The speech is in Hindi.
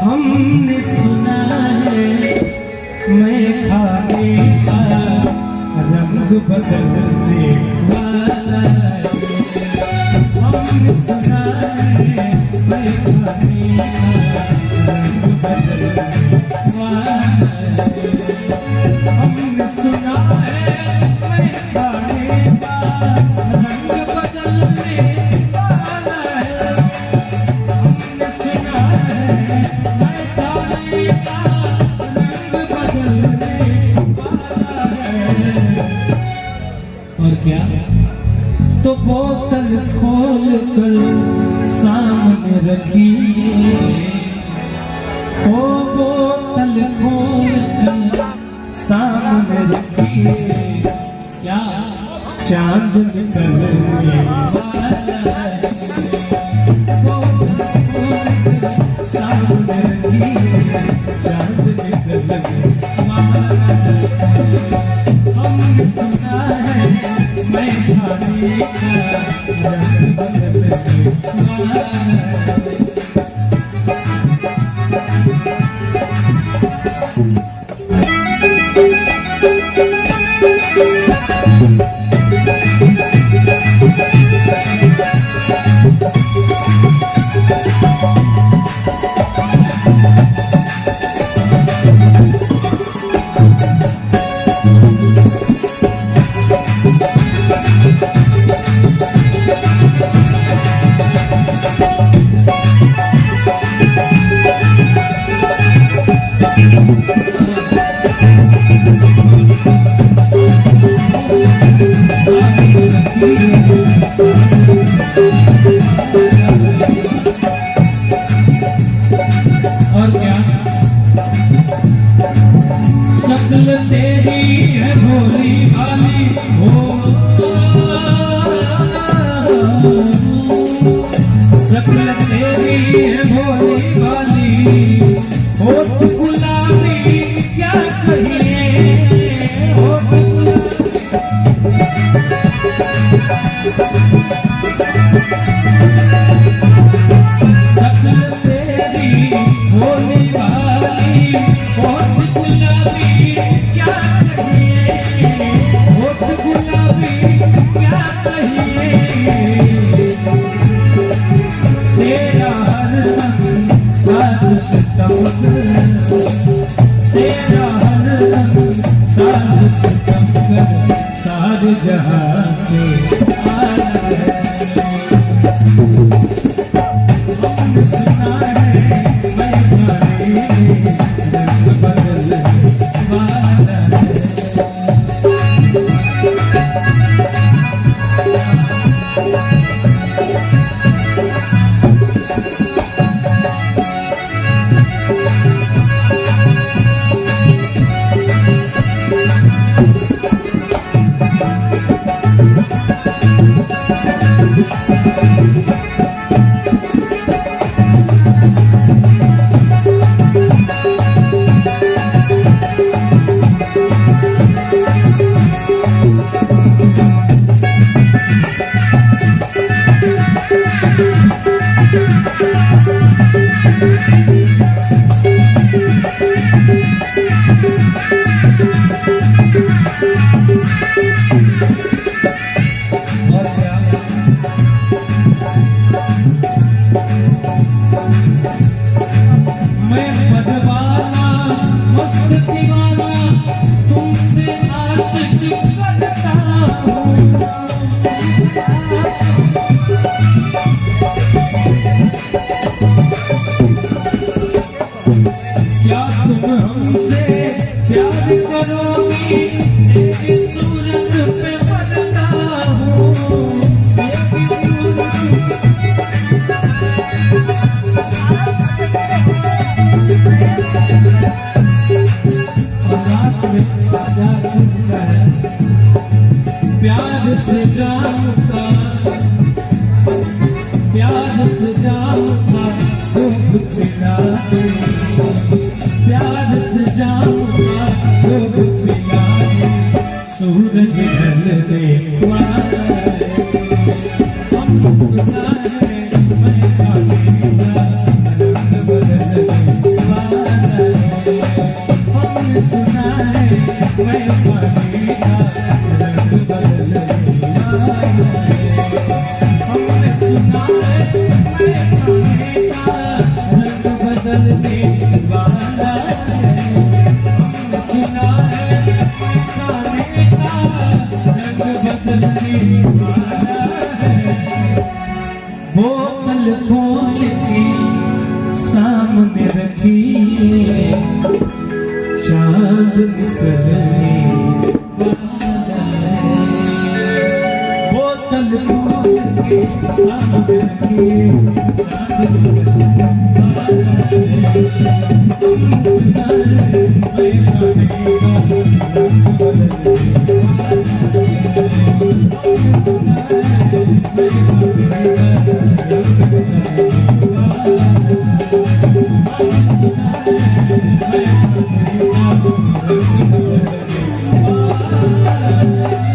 हमने सुना है मैं खाने का रंग बदलने वाला है। हमने सुना है मैं खाने का रंग बदलने वाला है। हमने सुना है मैं खाने का रंग बदलने वाला है। हमने सुना है मैं खाने का रंग बदलने वाला है। और क्या तो बोतल खोल कर सामने रखिए, ओ बोतल खोल कर सामने रखिए, क्या चांद निकलने वाला है। बोतल खोल कर सामने रखिए, चांद निकलने वाला है। हमने सुना है मैं खाने का रंग बदलने वाला है। और क्या शक्ल तेरी है भोली भाली हो, शक्ल तेरी है भोली भाली, होठ गुलाबी क्या कहिए, होठ शक्ल तेरी भोली भाली, होठ गुलाबी क्या कहिए, होठ गुलाबी क्या कहिए। तेरा हर संग साथ सितम, तेरा हर संग साथ सितम, सारे जहां से आया है। हमने सुना है मैं खाने रंग बदलने वाला है। मैं बदवाना मस्त दीवाना तुमसे आशिक करता हूँ। क्या तुम हमसे प्यार करोगी, तेरी सूरत पे बनता हूँ। प्यार से जाऊंगा, प्यार से जाऊंगा दुख पिला दे, प्यार से जाऊंगा दुख पिला दे, सूरज ढलने वाला है। हम सुना है मैं खाने का रंग बदलने मैं पानी का रंग बदलने वाला है। हमने सुना है मैं पानी का रंग बदलने वाला है। हमने सुना है मैं पानी का रंग बदलने वाला है। बोतल खोल के सामने रखिए, चांद निकलने वाला है। बोतल खोल के सामने रखिए, चांद निकलने वाला है। सुना है मैं पानी का रंग बदलने वाला है। सुना है मैं पानी का रंग बदलने वाला है।